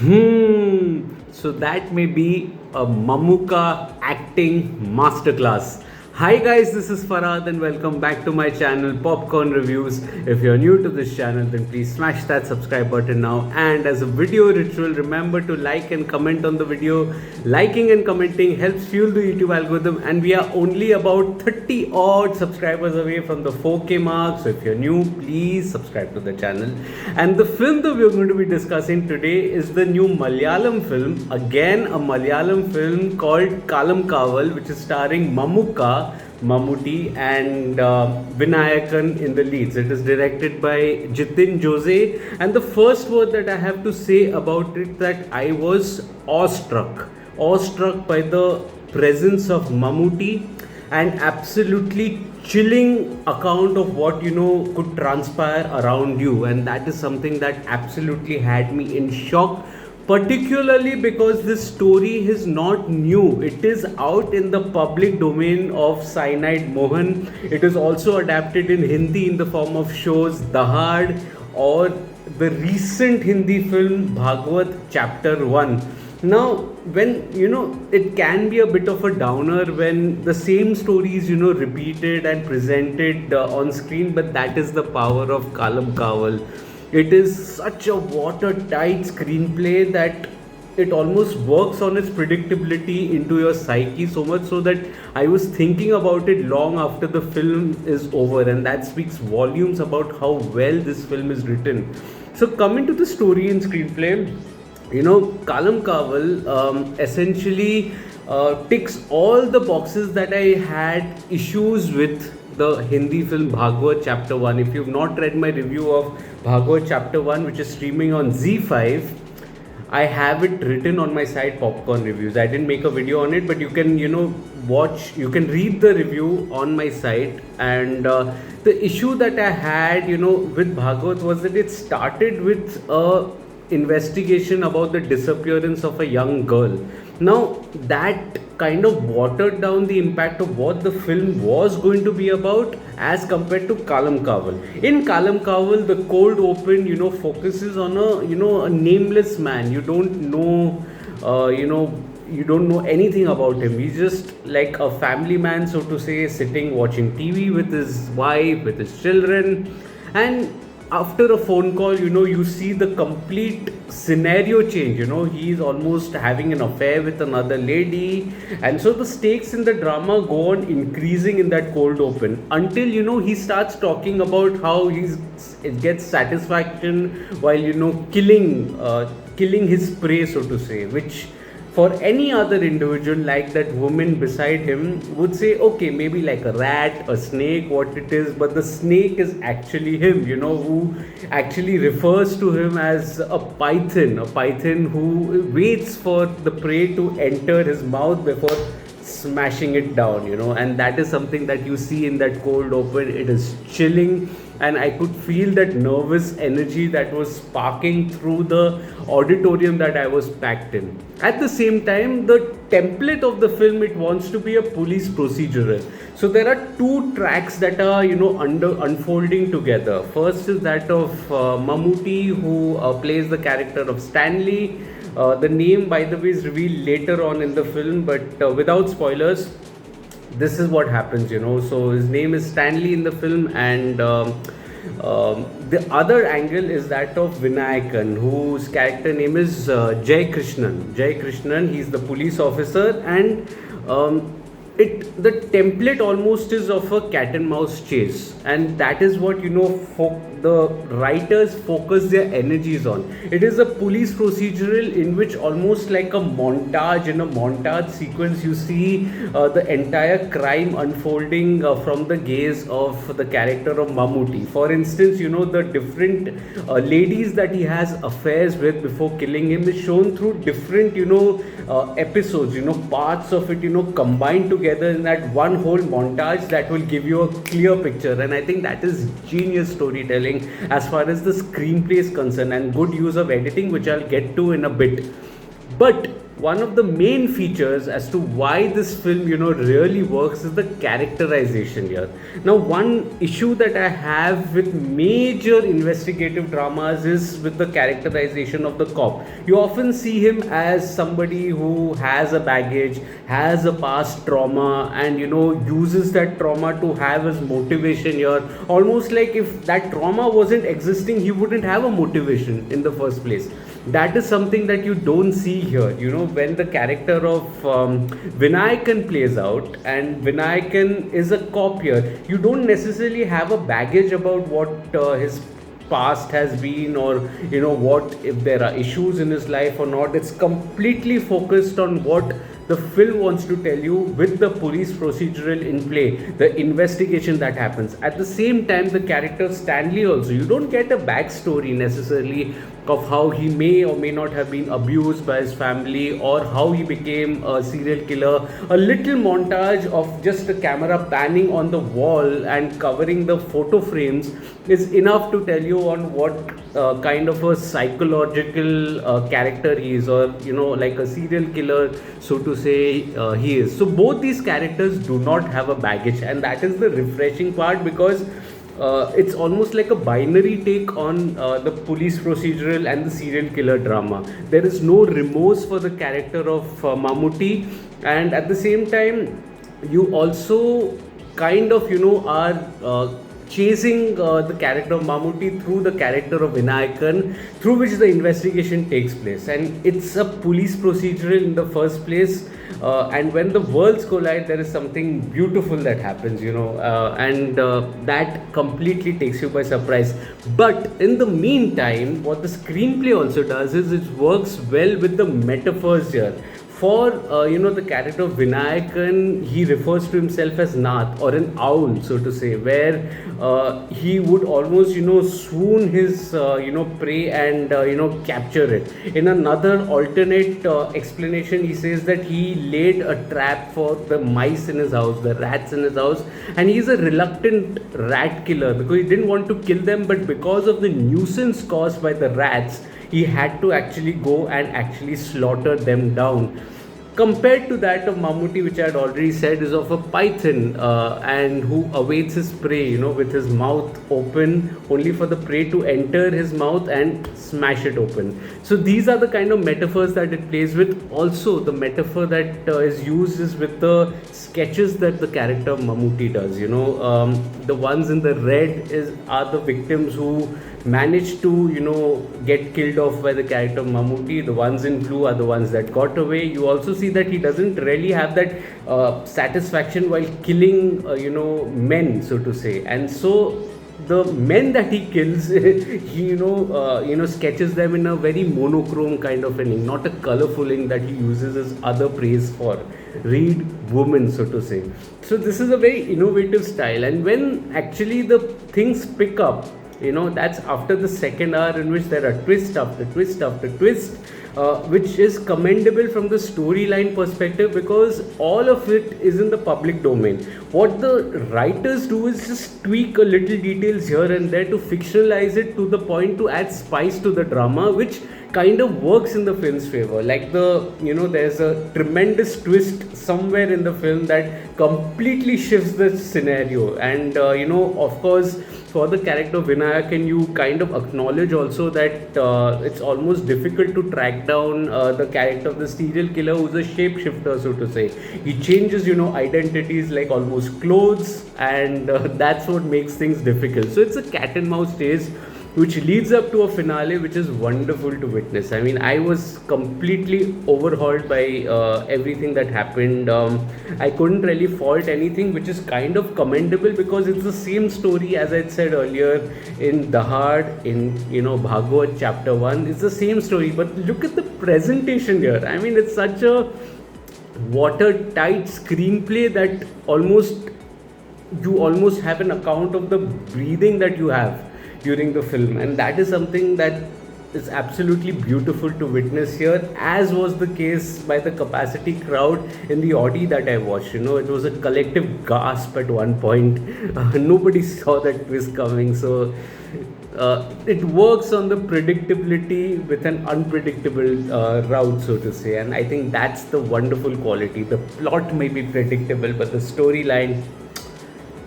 So that may be a Mamuka acting masterclass. Hi guys, this is Farhad and welcome back to my channel Popcorn Reviews. If you're new to this channel, then please smash that subscribe button now. And as a video ritual, remember to like and comment on the video. Liking and commenting helps fuel the YouTube algorithm, and we are only about 30 odd subscribers away from the 4K mark. So if you're new, please subscribe to the channel. And the film that we're going to be discussing today is the new Malayalam film. Again, a Malayalam film called Kalamkaval, which is starring Mammootty and Vinayakan in the leads. It is directed by Jitin Jose, and the first word that I have to say about it that I was awestruck by the presence of Mammootty, and absolutely chilling account of what could transpire around you, and that is something that absolutely had me in shock, particularly because this story is not new. It is out in the public domain of Cyanide Mohan. It is also adapted in Hindi in the form of shows Dahad or the recent Hindi film Bhagwat Chapter 1. Now, when it can be a bit of a downer when the same story is repeated and presented on screen, but that is the power of Kalamkaval. It is such a watertight screenplay that it almost works on its predictability into your psyche, so much so that I was thinking about it long after the film is over, and that speaks volumes about how well this film is written. So coming to the story and screenplay, Kalamkaval essentially ticks all the boxes that I had issues with the Hindi film Bhagwat Chapter 1. If you've not read my review of Bhagwat Chapter 1, which is streaming on Z5, I have it written on my site Popcorn Reviews. I didn't make a video on it, but you can read the review on my site. And the issue that I had with Bhagwat was that it started with a investigation about the disappearance of a young girl. Now that kind of watered down the impact of what the film was going to be about as compared to Kalamkaval. In Kalamkaval, the cold open focuses on a nameless man. You don't know anything about him. He's just like a family man, so to say, sitting watching TV with his wife, with his children, and after a phone call, you see the complete scenario change. He's almost having an affair with another lady, and so the stakes in the drama go on increasing in that cold open until he starts talking about how it gets satisfaction while killing his prey, so to say, which for any other individual like that woman beside him would say, okay, maybe like a rat, a snake, what it is, but the snake is actually him, who actually refers to him as a python who waits for the prey to enter his mouth before smashing it down, and that is something that you see in that cold open. It is chilling, and I could feel that nervous energy that was sparking through the auditorium that I was packed in. At the same time, the template of the film, it wants to be a police procedural. So there are two tracks that are unfolding together. First is that of Mammootty, who plays the character of Stanley. The name, by the way, is revealed later on in the film, but without spoilers, this is what happens. So his name is Stanley in the film, and the other angle is that of Vinayakan, whose character name is Jai Krishnan. He's the police officer, and the template almost is of a cat and mouse chase, and that is what the writers focus their energies on. It is a police procedural in which, almost like a montage, in a montage sequence, you see the entire crime unfolding from the gaze of the character of Mammootty. For instance, the different ladies that he has affairs with before killing him is shown through different episodes, parts of it combined together in that one whole montage that will give you a clear picture. And I think that is genius storytelling as far as the screenplay is concerned, and good use of editing, which I'll get to in a bit. But one of the main features as to why this film really works is the characterization here. Now, one issue that I have with major investigative dramas is with the characterization of the cop. You often see him as somebody who has a baggage, has a past trauma, and uses that trauma to have his motivation here. Almost like if that trauma wasn't existing, he wouldn't have a motivation in the first place. That is something that you don't see here. When the character of Vinayakan plays out, and Vinayakan is a cop here, you don't necessarily have a baggage about what his past has been, or what if there are issues in his life or not. It's completely focused on what the film wants to tell you with the police procedural in play, the investigation that happens. At the same time, the character Stanley also, you don't get a backstory necessarily of how he may or may not have been abused by his family, or how he became a serial killer. A little montage of just the camera panning on the wall and covering the photo frames is enough to tell you on what kind of a psychological character he is, or like a serial killer, so to say, he is. So both these characters do not have a baggage, and that is the refreshing part, because it's almost like a binary take on the police procedural and the serial killer drama. There is no remorse for the character of Mammootty, and at the same time, you also kind of are chasing the character of Mammootty through the character of Vinayakan, through which the investigation takes place. And it's a police procedural in the first place. And when the worlds collide, there is something beautiful that happens, and that completely takes you by surprise. But in the meantime, what the screenplay also does is it works well with the metaphors here. For the character of Vinayakan, he refers to himself as Nath, or an owl, so to say, where he would almost swoon his prey and capture it. In another alternate explanation, he says that he laid a trap for the mice in his house, the rats in his house, and he is a reluctant rat killer because he didn't want to kill them, but because of the nuisance caused by the rats, he had to actually go and actually slaughter them down. Compared to that of Mammootty, which I had already said, is of a python, and who awaits his prey, with his mouth open, only for the prey to enter his mouth and smash it open. So these are the kind of metaphors that it plays with. Also, the metaphor that is used is with the sketches that the character of Mammootty does. The ones in the red are the victims who managed to get killed off by the character of Mammootty. The ones in blue are the ones that got away. You also see that he doesn't really have that satisfaction while killing men, so to say. And so the men that he kills, he sketches them in a very monochrome kind of an ink, not a colorful ink that he uses as other praise for. Read woman, so to say. So this is a very innovative style, and when actually the things pick up, that's after the second hour, in which there are twist after twist after twist, which is commendable from the storyline perspective, because all of it is in the public domain. What the writers do is just tweak a little details here and there to fictionalize it to the point to add spice to the drama, which kind of works in the film's favor. Like there's a tremendous twist somewhere in the film that completely shifts the scenario, and of course, for the character of Vinayakan, you kind of acknowledge also that it's almost difficult to track down the character of the serial killer, who's a shapeshifter, so to say. He changes identities like almost clothes, and that's what makes things difficult. So it's a cat and mouse chase, which leads up to a finale which is wonderful to witness. I mean, I was completely overhauled by everything that happened. I couldn't really fault anything, which is kind of commendable, because it's the same story as I said earlier in Dahad, in Bhagavad chapter 1. It's the same story, but look at the presentation here. I mean, it's such a watertight screenplay that you almost have an account of the breathing that you have during the film, and that is something that is absolutely beautiful to witness here, as was the case by the capacity crowd in the Audi that I watched. It was a collective gasp at one point. Nobody saw that twist coming. So it works on the predictability with an unpredictable route, so to say. And I think that's the wonderful quality. The plot may be predictable, but the storyline,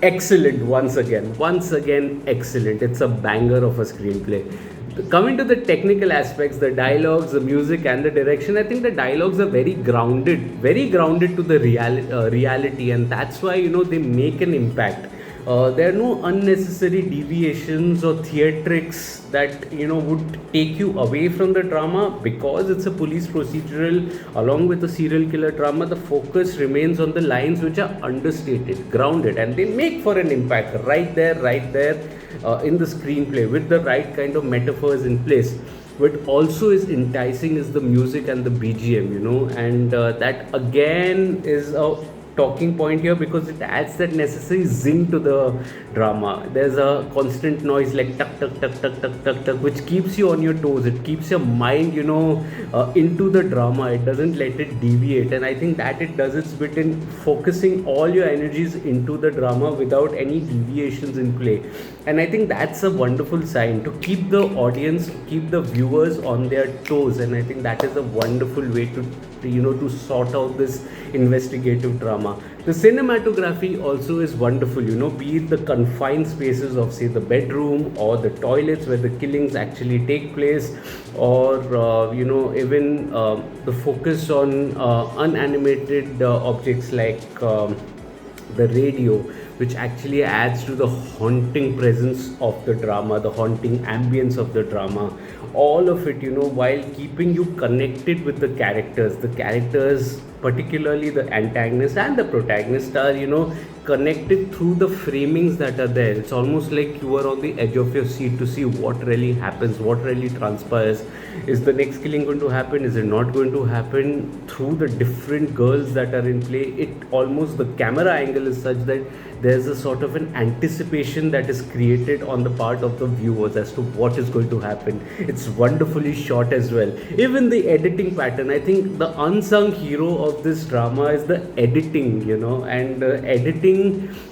excellent. Once again excellent. It's a banger of a screenplay. Coming to the technical aspects, the dialogues, the music, and the direction, I think the dialogues are very grounded to the reality, and that's why they make an impact. There are no unnecessary deviations or theatrics that would take you away from the drama. Because it's a police procedural along with a serial killer drama, the focus remains on the lines which are understated, grounded, and they make for an impact right there in the screenplay with the right kind of metaphors in place. What also is enticing is the music and the BGM, and that again is a talking point here, because it adds that necessary zing to the drama. There's a constant noise like tuck tuck tuck tuck tuck tuck tuck, which keeps you on your toes. It keeps your mind into the drama. It doesn't let it deviate, and I think that it does its bit in focusing all your energies into the drama without any deviations in play. And I think that's a wonderful sign to keep the audience, to keep the viewers on their toes. And I think that is a wonderful way to sort out this investigative drama. The cinematography also is wonderful, be it the confined spaces of, say, the bedroom or the toilets where the killings actually take place, or even the focus on unanimated objects like the radio, which actually adds to the haunting presence of the drama, the haunting ambience of the drama. All of it, while keeping you connected with the characters. The characters, particularly the antagonist and the protagonist, are, connected through the framings that are there. It's almost like you are on the edge of your seat to see what really happens, what really transpires. Is the next killing going to happen? Is it not going to happen? Through the different girls that are in play, it almost, the camera angle is such that there's a sort of an anticipation that is created on the part of the viewers as to what is going to happen. It's wonderfully shot as well. Even the editing pattern, I think the unsung hero of this drama is the editing, and editing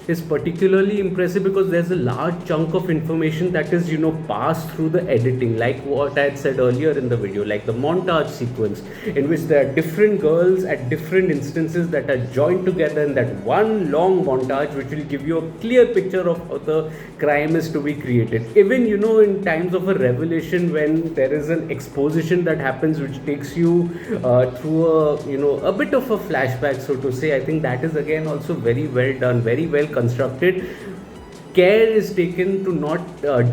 is particularly impressive because there's a large chunk of information that is passed through the editing, like what I had said earlier in the video, like the montage sequence in which there are different girls at different instances that are joined together in that one long montage, which will give you a clear picture of how the crime is to be created. Even in times of a revelation, when there is an exposition that happens which takes you through a bit of a flashback, so to say, I think that is again also very well done, very well constructed. Care is taken to not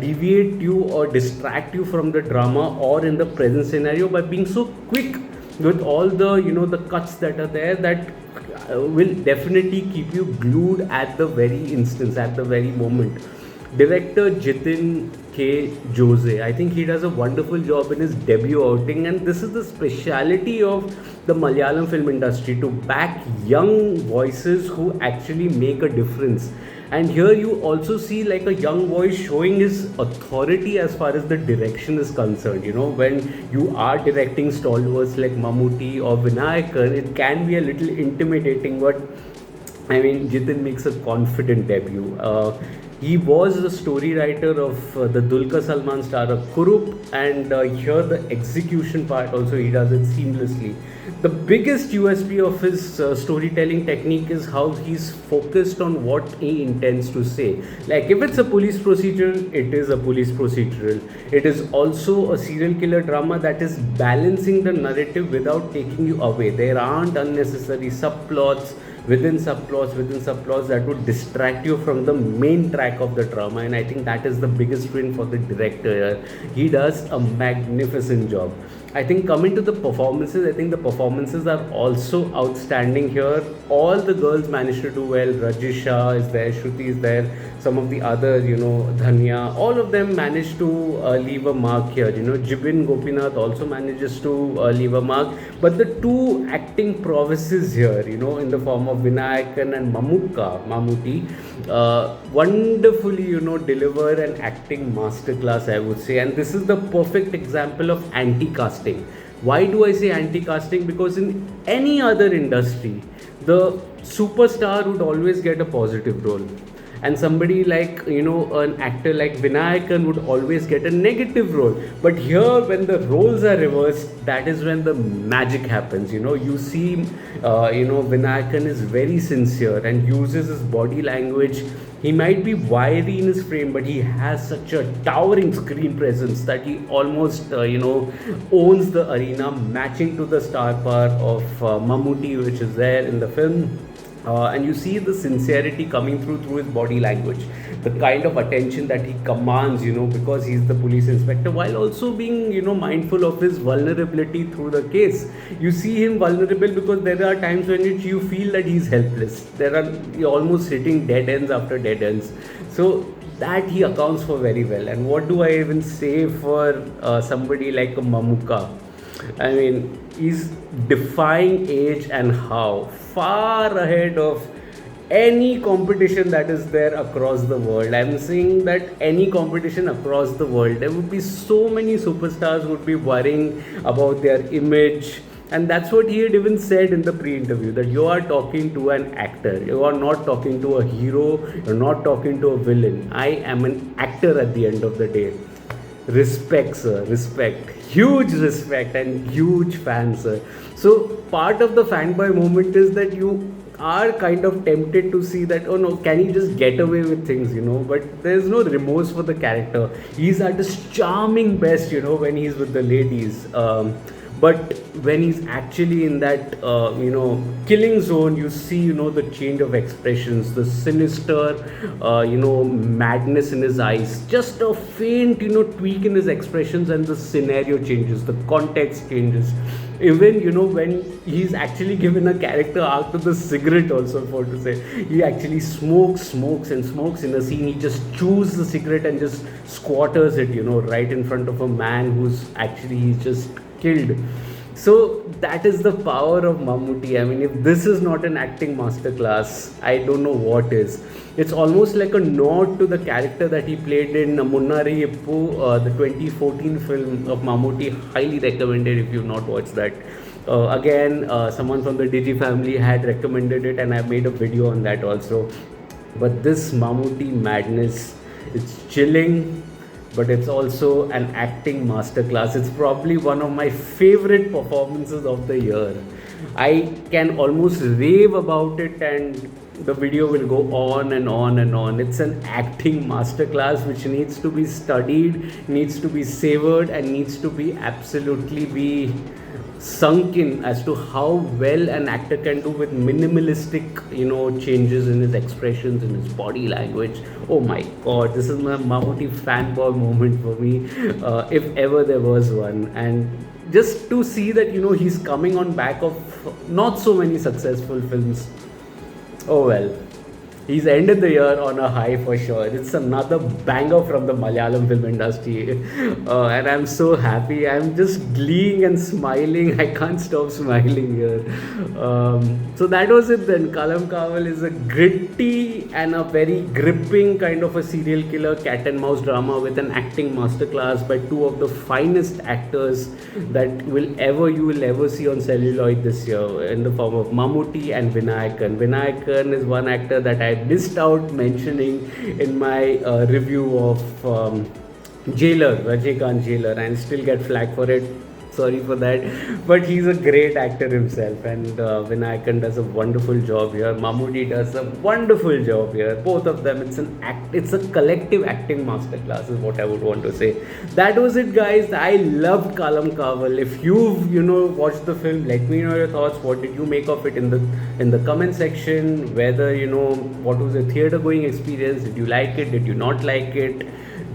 deviate you or distract you from the drama or in the present scenario by being so quick with all the the cuts that are there, that will definitely keep you glued at the very instance, at the very moment. Director Jitin K. Jose, I think he does a wonderful job in his debut outing, and this is the speciality of the Malayalam film industry, to back young voices who actually make a difference. And here you also see like a young voice showing his authority as far as the direction is concerned. When you are directing stalwarts like Mammootty or Vinayakan, it can be a little intimidating, but I mean, Jitin makes a confident debut. He was the story writer of the Dulquer Salman starrer Kurup, and here the execution part also he does it seamlessly. The biggest USP of his storytelling technique is how he's focused on what he intends to say. Like if it's a police procedural, it is a police procedural. It is also a serial killer drama that is balancing the narrative without taking you away. There aren't unnecessary subplots within subplots that would distract you from the main track of the drama, and I think that is the biggest win for the director. He does a magnificent job. I think coming to the performances, I think the performances are also outstanding here. All the girls managed to do well. Rajisha is there, Shruti is there, some of the other, Dhanya, all of them managed to leave a mark here. Jibin Gopinath also manages to leave a mark. But the two acting prowesses here, in the form of Vinayakan and Mammootty, wonderfully, deliver an acting masterclass, I would say. And this is the perfect example of anti-casting. Why do I say anti-casting? Because in any other industry, the superstar would always get a positive role. and somebody like an actor like Vinayakan would always get a negative role. But here, when the roles are reversed, that is when the magic happens. You see, Vinayakan is very sincere and uses his body language. He might be wiry in his frame, but he has such a towering screen presence that he almost, owns the arena, matching to the star power of Mammootty, which is there in the film. And you see the sincerity coming through his body language, the kind of attention that he commands, because he's the police inspector, while also being, mindful of his vulnerability through the case. You see him vulnerable because there are times when you feel that he's helpless. You're almost hitting dead ends after dead ends. So that he accounts for very well. And what do I even say for somebody like a Mamuka? I mean, he's defying age and how far ahead of any competition that is there across the world. I'm saying that any competition across the world, there would be so many superstars would be worrying about their image. And that's what he had even said in the pre-interview, that you are talking to an actor. You are not talking to a hero. You're not talking to a villain. I am an actor at the end of the day. Respect, sir. Respect. Huge respect and huge fan, sir. So part of the fanboy moment is that you are kind of tempted to see that, oh no, can he just get away with things, but there's no remorse for the character. He's at his charming best, when he's with the ladies. But when he's actually in that, killing zone, you see, the change of expressions, the sinister, madness in his eyes, just a faint, tweak in his expressions, and the scenario changes, the context changes. Even, when he's actually given a character arc to the cigarette also, for to say, he actually smokes in a scene. He just chews the cigarette and just squatters it, right in front of a man who's actually, he's just killed. So that is the power of Mammootty. I mean, if this is not an acting masterclass, I don't know what is. It's almost like a nod to the character that he played in Munnari Ippu, the 2014 film of Mammootty. Highly recommended if you've not watched that. Again, someone from the Digi family had recommended it, and I made a video on that also. But this Mammootty madness, it's chilling, but it's also an acting masterclass. It's probably one of my favorite performances of the year. I can almost rave about it, and the video will go on and on and on. It's an acting masterclass which needs to be studied, needs to be savored, and needs to be absolutely be sunk in as to how well an actor can do with minimalistic, changes in his expressions, in his body language. Oh my god, this is my Mammootty fanboy moment for me, if ever there was one. And just to see that, he's coming on back of not so many successful films. Oh well, he's ended the year on a high for sure. It's another banger from the Malayalam film industry, and I'm so happy. I'm just gleeing and smiling. I can't stop smiling here. So that was it then. Kalamkaval is a gritty and a very gripping kind of a serial killer cat and mouse drama with an acting masterclass by two of the finest actors that you will ever see on celluloid this year, in the form of Mammootty and Vinayakan. Vinayakan is one actor that I missed out mentioning in my review of Jailer, Rajnikant Jailer, and still get flagged for it. Sorry for that, but he's a great actor himself, and Vinayakan does a wonderful job here. Mammootty does a wonderful job here. Both of them, it's a collective acting masterclass, is what I would want to say. That was it, guys. I loved Kalamkaval. If you've watched the film, let me know your thoughts. What did you make of it in the comment section? Whether what was the theater going experience? Did you like it? Did you not like it?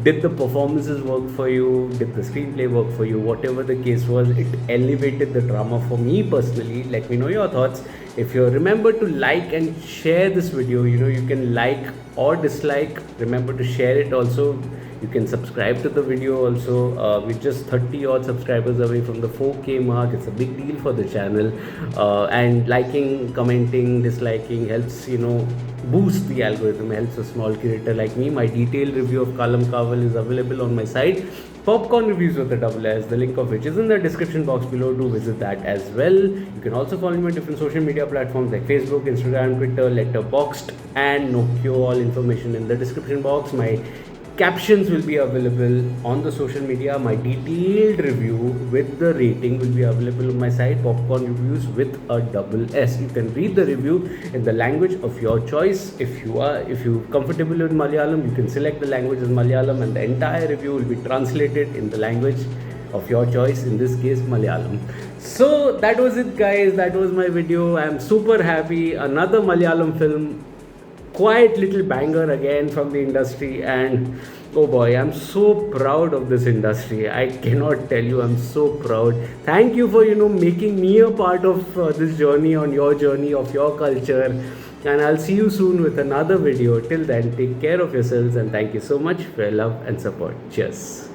Did the performances work for you? Did the screenplay work for you? Whatever the case was, it elevated the drama for me personally. Let me know your thoughts. If you remember to like and share this video, you can like or dislike. Remember to share it also. You can subscribe to the video also. We're just 30 odd subscribers away from the 4K mark. It's a big deal for the channel. And liking, commenting, disliking helps, boost the algorithm, helps a small creator like me. My detailed review of Kalamkaval is available on my site. Popcorn Reviews with the double S, the link of which is in the description box below. Do visit that as well. You can also follow me on different social media platforms like Facebook, Instagram, Twitter, Letterboxd, and Nokia. All information in the description box. My captions will be available on the social media. My detailed review with the rating will be available on my site, Popcorn Reviews with a double S. You can read the review in the language of your choice. If you're comfortable with Malayalam, you can select the language as Malayalam, and the entire review will be translated in the language of your choice, in this case Malayalam. So that was it, guys. That was my video. I'm super happy. Another Malayalam film, quite little banger again from the industry, and oh boy, I'm so proud of this industry. I cannot tell you, I'm so proud. Thank you for making me a part of this journey, on your journey of your culture, and I'll see you soon with another video. Till then, take care of yourselves, and thank you so much for your love and support. Cheers.